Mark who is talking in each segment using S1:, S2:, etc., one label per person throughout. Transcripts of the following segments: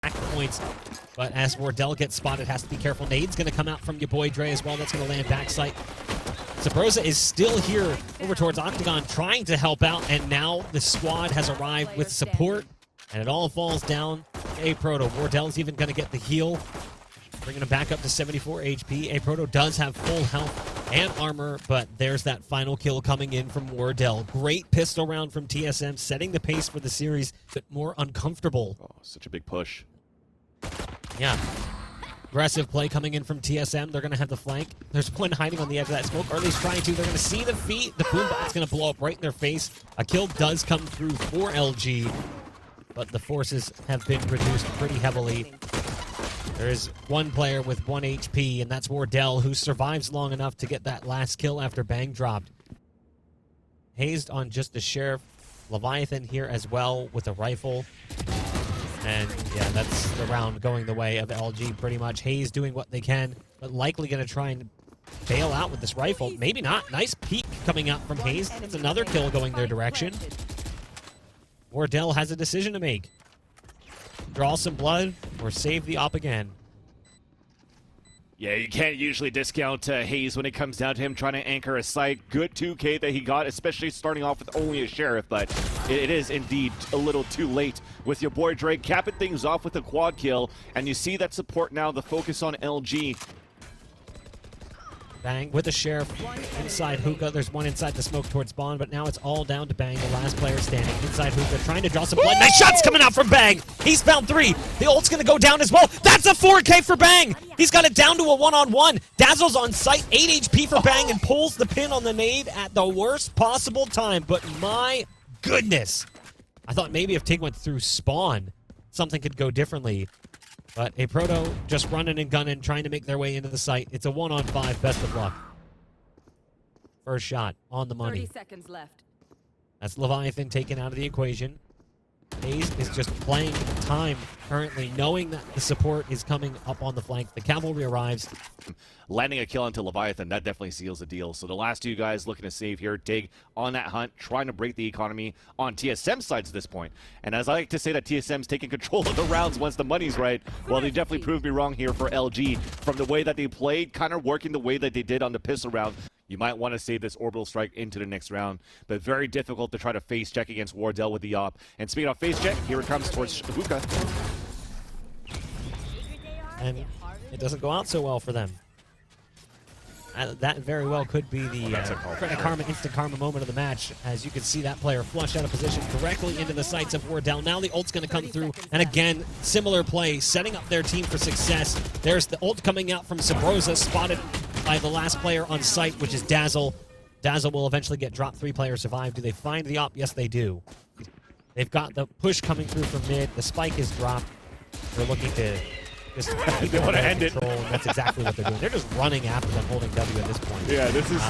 S1: back points. But as Wardell gets spotted, has to be careful. Nade's going to come out from your boy Dre as well. That's going to land backside. Sabrosa is still here over towards Octagon trying to help out, and now the squad has arrived with support, and it all falls down to A-Proto. Wardell's even going to get the heal, bringing him back up to 74 HP. A-Proto does have full health and armor, but there's that final kill coming in from Wardell. Great pistol round from TSM, setting the pace for the series, but more uncomfortable.
S2: Oh, such a big push.
S1: Yeah. Aggressive play coming in from TSM. They're going to have the flank. There's one hiding on the edge of that smoke, or at least trying to. They're going to see the feet. The boombot's going to blow up right in their face. A kill does come through for LG, but the forces have been reduced pretty heavily. There is one player with 1 HP, and that's Wardell, who survives long enough to get that last kill after Bang dropped. Hazed on just the Sheriff. Leviathan here as well with a rifle. And yeah, that's the round going the way of LG pretty much. Hayes doing what they can, but likely going to try and bail out with this rifle. Maybe not. Nice peek coming out from Hayes. That's another kill going their direction. Wardell has a decision to make. Draw some blood or save the op again.
S2: Yeah, you can't usually discount Hayes when it comes down to him trying to anchor a site. Good 2K that he got, especially starting off with only a Sheriff, but it is indeed a little too late with your boy Drake capping things off with a quad kill, and you see that support now, the focus on LG.
S1: Bang with the Sheriff inside Hookah. There's one inside the smoke towards spawn, but now it's all down to Bang, the last player standing inside Hookah, trying to draw some blood. Nice shots coming out from Bang. He's found 3. The ult's going to go down as well. That's a 4K for Bang. He's got it down to a 1-on-1. Dazzle's on site, 8 HP for Bang, and pulls the pin on the nade at the worst possible time. But my goodness, I thought maybe if Tig went through spawn, something could go differently. But A-Proto just running and gunning, trying to make their way into the site. It's a 1-on-5. Best of luck. First shot on the money.
S3: 30 seconds left.
S1: That's Leviathan taken out of the equation. Hayes is just playing time currently, knowing that the support is coming up on the flank. The cavalry arrives.
S2: Landing a kill into Leviathan, that definitely seals the deal. So the last two guys looking to save here, Tig on that hunt, trying to break the economy on TSM sides at this point. And as I like to say that TSM's taking control of the rounds once the money's right, well, they definitely proved me wrong here for LG. From the way that they played, kind of working the way that they did on the pistol round, you might want to save this orbital strike into the next round, but very difficult to try to face check against Wardell with the op. And speaking of face check, here it comes towards Hookah.
S1: And it doesn't go out so well for them. That very well could be the credit karma, instant karma moment of the match, as you can see that player flushed out of position directly into the sights of Wardell. Now the ult's going to come through, and again, similar play, setting up their team for success. There's the ult coming out from Sabrosa, spotted by the last player on site, which is Dazzle. Dazzle will eventually get dropped. 3 players survive. Do they find the op? Yes, they do. They've got the push coming through from mid. The spike is dropped. They're looking to just keep
S2: they want to end it.
S1: And that's exactly what they're doing. They're just running after them, holding W at this point.
S2: Yeah, this is...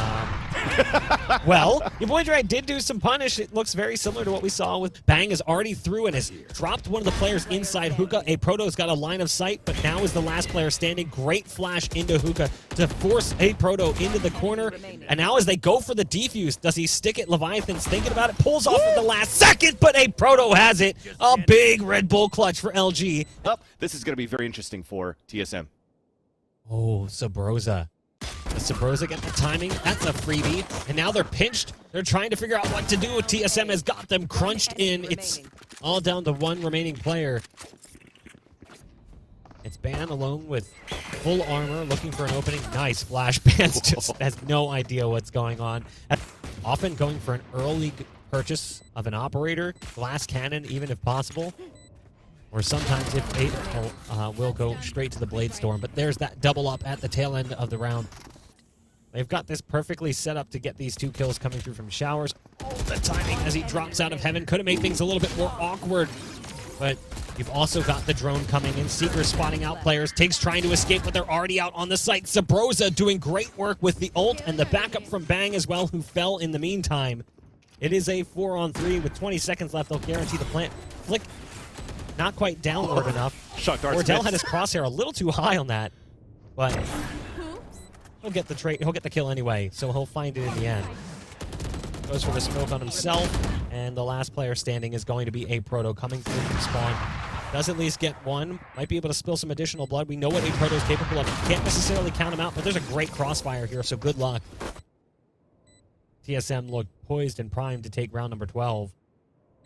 S1: Well, your boy Dre did do some punish. It looks very similar to what we saw with Bang is already through and has dropped one of the players inside Hookah. A-Proto's got a line of sight, but now is the last player standing. Great flash into Hookah to force A-Proto into the corner. And now as they go for the defuse, does he stick it? Leviathan's thinking about it, pulls off at the last second, but A-Proto has it. A big Red Bull clutch for LG.
S2: This is going to be very interesting for TSM.
S1: Oh, Sabrosa. Does Sabrosa get the timing? That's a freebie. And now they're pinched. They're trying to figure out what to do. TSM has got them crunched in. It's all down to 1 remaining player. It's Ban alone with full armor, looking for an opening. Nice flash. Ban just has no idea what's going on. Often going for an early purchase of an operator, glass cannon, even if possible. Or sometimes if they will go straight to the Blade Storm. But there's that double up at the tail end of the round. They've got this perfectly set up to get these 2 kills coming through from showers. Oh, the timing as he drops out of heaven could have made things a little bit more awkward. But you've also got the drone coming in. Seeker spotting out players. Tig's trying to escape, but they're already out on the site. Sabrosa doing great work with the ult and the backup from Bang as well, who fell in the meantime. It is a 4-on-3 with 20 seconds left. They'll guarantee the plant. Flick. Not quite downward enough. Wardell had his crosshair a little too high on that, but he'll get the trade. He'll get the kill anyway, so he'll find it in the end. Goes for the smoke on himself, and the last player standing is going to be A-Proto coming through from spawn. Does at least get one. Might be able to spill some additional blood. We know what a Proto is capable of. Can't necessarily count him out, but there's a great crossfire here, so good luck. TSM look poised and primed to take round number 12.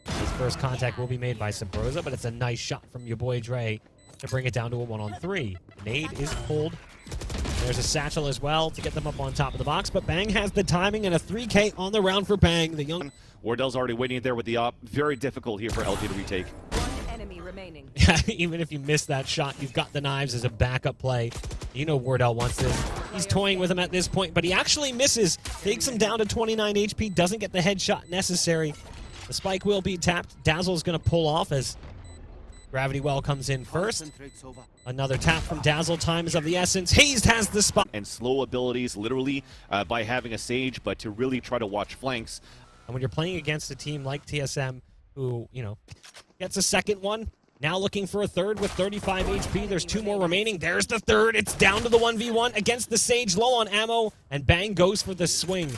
S1: His first contact will be made by Sabrosa, but it's a nice shot from your boy Dre to bring it down to a 1-on-3. Nade is pulled. There's a satchel as well to get them up on top of the box, but Bang has the timing and a 3K on the round for Bang. The young
S2: Wardell's already waiting there with the op. Very difficult here for LG to retake.
S3: One enemy remaining.
S1: Yeah, even if you miss that shot, you've got the knives as a backup play. You know Wardell wants this. He's toying with him at this point, but he actually misses. Takes him down to 29 HP, doesn't get the headshot necessary. The spike will be tapped. Dazzle's going to pull off as Gravity Well comes in first. Another tap from Dazzle. Time is of the essence. Hazed has the spot.
S2: And slow abilities, literally, by having a Sage, but to really try to watch flanks.
S1: And when you're playing against a team like TSM, who, you know, gets a second one, now looking for a third with 35 HP. There's 2 more remaining. There's the third. It's down to the 1v1 against the Sage, low on ammo, and Bang goes for the swing.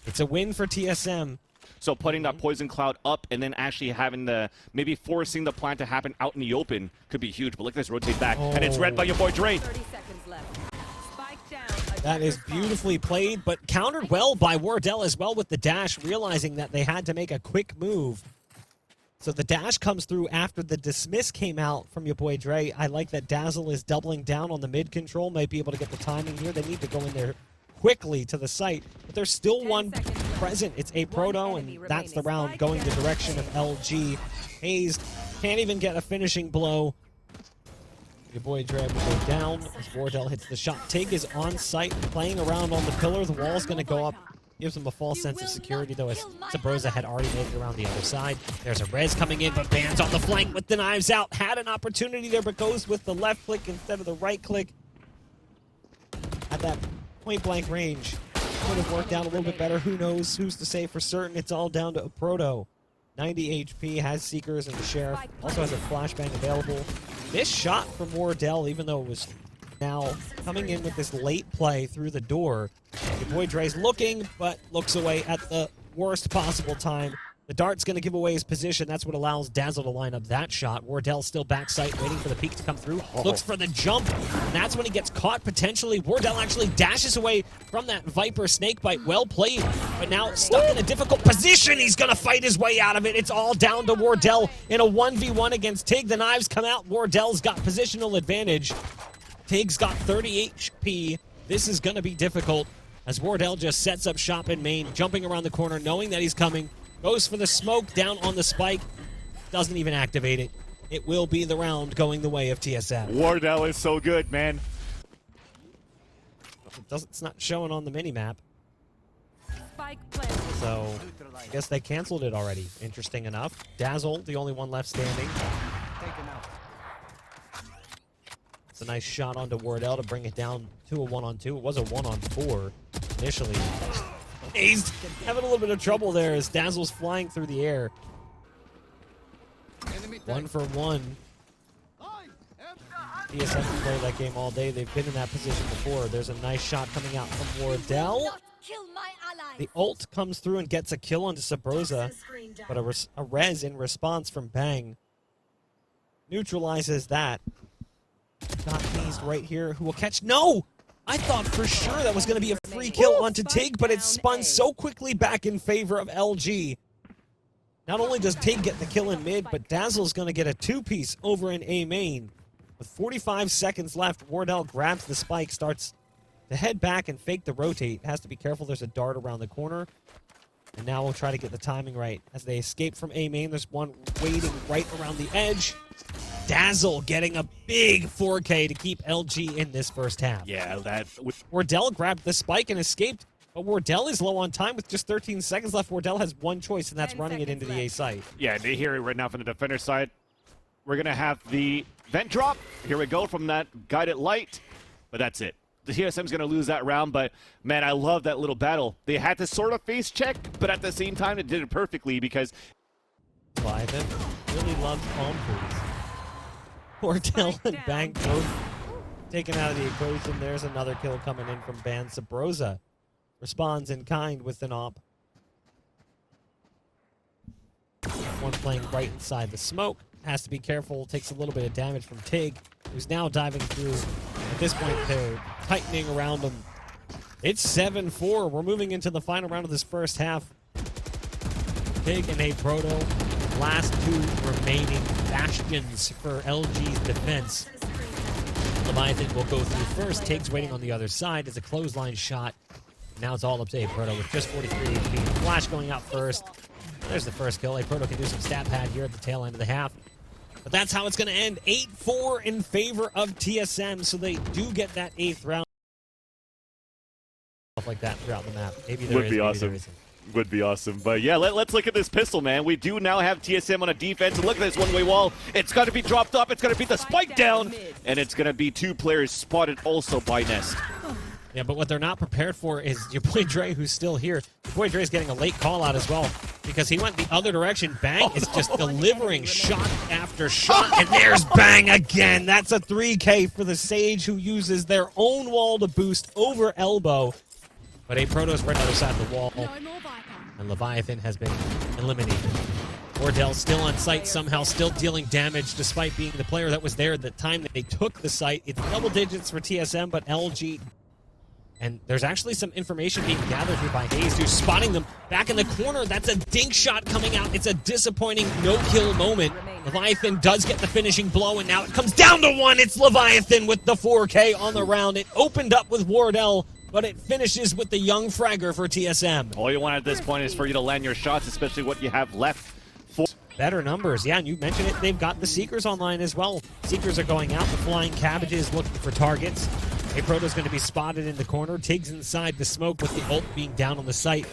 S1: It's a win for TSM.
S2: So putting that poison cloud up and then actually having the, maybe forcing the plan to happen out in the open could be huge. But look at this rotate back, and it's read by your boy Dre.
S3: 30 seconds left. Spike down.
S1: That is beautifully played, but countered well by Wardell as well with the dash, realizing that they had to make a quick move. So the dash comes through after the dismiss came out from your boy Dre. I like that Dazzle is doubling down on the mid control, might be able to get the timing here. They need to go in there quickly to the site, but there's still one present. It's a Proto, and that's the round going the direction of LG. Hazed can't even get a finishing blow. Your boy Dre will go down as Wardell hits the shot. Tig is on site, playing around on the pillar. The wall's going to go up. Gives him a false sense of security, though, as Sabrosa had already made it around the other side. There's a res coming in, but Band's on the flank with the knives out. Had an opportunity there, but goes with the left click instead of the right click. At that point-blank range, could have worked out a little bit better. Who knows? Who's to say for certain? It's all down to a Proto. 90 HP, has Seekers, and the Sheriff also has a flashbang available. This shot from Wardell, even though it was now coming in with this late play through the door. Your boy Dre's looking, but looks away at the worst possible time. The dart's going to give away his position. That's what allows Dazzle to line up that shot. Wardell still backside, waiting for the peek to come through. Looks for the jump, and that's when he gets caught potentially. Wardell actually dashes away from that Viper snakebite. Well played, but now stuck in a difficult position. He's going to fight his way out of it. It's all down to Wardell in a 1v1 against Tig. The knives come out. Wardell's got positional advantage. Tig's got 30 HP. This is going to be difficult as Wardell just sets up shop in main, jumping around the corner, knowing that he's coming. Goes for the smoke down on the spike. Doesn't even activate it. It will be the round going the way of TSM.
S2: Wardell is so good, man.
S1: It's not showing on the minimap.
S3: Spike planted.
S1: So I guess they canceled it already. Interesting enough. Dazzle, the only one left standing. It's a nice shot onto Wardell to bring it down to a 1-on-2. It was a 1-on-4 initially. He's having a little bit of trouble there as Dazzle's flying through the air. 1 for 1. TSM can play that game all day. They've been in that position before. There's a nice shot coming out from Wardell. The ult comes through and gets a kill onto Sabrosa, but a res in response from Bang neutralizes that. Got Hazed right here, who will catch. No! I thought for sure that was going to be a free kill onto Tig, but it spun so quickly back in favor of LG. Not only does Tig get the kill in mid, but Dazzle's going to get a 2-piece over in A main. With 45 seconds left, Wardell grabs the spike, starts to head back and fake the rotate. Has to be careful, there's a dart around the corner. And now we'll try to get the timing right. As they escape from A main, there's one waiting right around the edge. Dazzle getting a big 4K to keep LG in this first half.
S2: Yeah, that...
S1: Wardell grabbed the spike and escaped, but Wardell is low on time with just 13 seconds left. Wardell has one choice, and that's running it into the A site.
S2: Yeah, they hear it right now from the defender side. We're going to have the vent drop. Here we go from that guided light, but that's it. The TSM's going to lose that round, but man, I love that little battle. They had to sort of face check, but at the same time, it did it perfectly because...
S1: Cliven really loves palm trees. Wardell and Bang both taken out of the equation. There's another kill coming in from Ban. Sabrosa responds in kind with an op. One playing right inside the smoke. has to be careful, takes a little bit of damage from Tig, who's now diving through. At this point, they're tightening around him. It's 7-4. We're moving into the final round of this first half. Tig and a Proto, last two remaining bastions for LG's defense. Leviathan will go through first. Tig's waiting on the other side as a clothesline shot. Now it's all up to a Proto with just 43 HP. Flash going out first. There's the first kill. A Proto can do some stat pad here at the tail end of the half. But that's how it's going to end. 8-4 in favor of TSM, so they do get that 8th round. Stuff like that throughout the map. Maybe there
S2: Would be awesome. Would be awesome. But yeah, let's look at this pistol, man. We do now have TSM on a defense. And look at this one-way wall. It's got to be dropped up. It's going to be the spike down. And it's going to be 2 players spotted also by Nest.
S1: Yeah, but what they're not prepared for is your boy Dre, who's still here. Your boy Dre's getting a late call out as well because he went the other direction. Bang is just delivering shot after shot, and there's Bang again. That's a 3K for the Sage, who uses their own wall to boost over elbow. But a Protoss right on the other side of the wall, and Leviathan has been eliminated. Wardell still on site, somehow still dealing damage despite being the player that was there at the time that they took the site. It's double digits for TSM, but LG... And there's actually some information being gathered here by Hayes, who's spotting them back in the corner. That's a dink shot coming out. It's a disappointing no-kill moment. Leviathan does get the finishing blow, and now it comes down to 1. It's Leviathan with the 4K on the round. It opened up with Wardell, but it finishes with the young fragger for TSM.
S2: All you want at this point is for you to land your shots, especially what you have left.
S1: Better numbers, yeah, and you mentioned it. They've got the Seekers online as well. Seekers are going out. The Flying Cabbages looking for targets. A Proto's going to be spotted in the corner. Tig's inside the smoke with the ult being down on the site.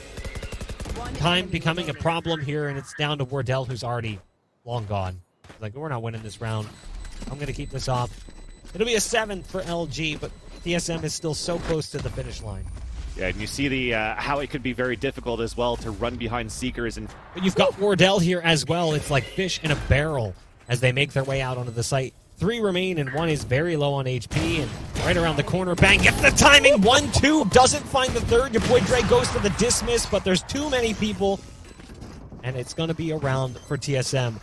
S1: Time becoming a problem here, and it's down to Wardell, who's already long gone. Like, we're not winning this round. I'm going to keep this off. It'll be a 7th for LG, but TSM is still so close to the finish line.
S2: Yeah, and you see the how it could be very difficult as well to run behind Seekers.
S1: But you've got Wardell here as well. It's like fish in a barrel as they make their way out onto the site. 3 remain, and 1 is very low on HP, and right around the corner, Bang gets the timing, 1-2, doesn't find the third. Your boy Dre goes for the dismiss, but there's too many people, and it's going to be a round for TSM.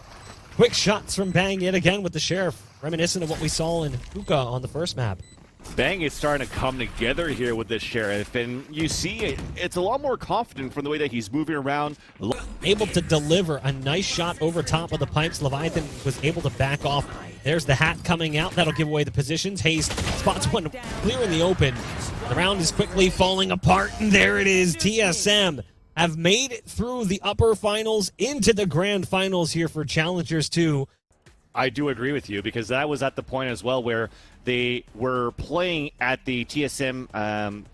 S1: Quick shots from Bang yet again with the Sheriff, reminiscent of what we saw in Hookah on the first map.
S2: Bang is starting to come together here with this Sheriff, and you see it's a lot more confident from the way that he's moving around.
S1: Able to deliver a nice shot over top of the pipes. Leviathan was able to back off. There's the hat coming out. That'll give away the positions. Hayes spots one clear in the open. The round is quickly falling apart, and there it is. TSM have made it through the upper finals into the grand finals here for Challengers 2.
S2: I do agree with you, because that was at the point as well where they were playing at the TSM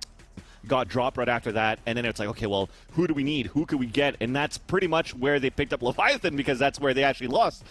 S2: got dropped right after that, and then it's like, okay, well, who do we need? Who could we get? And that's pretty much where they picked up Leviathan, because that's where they actually lost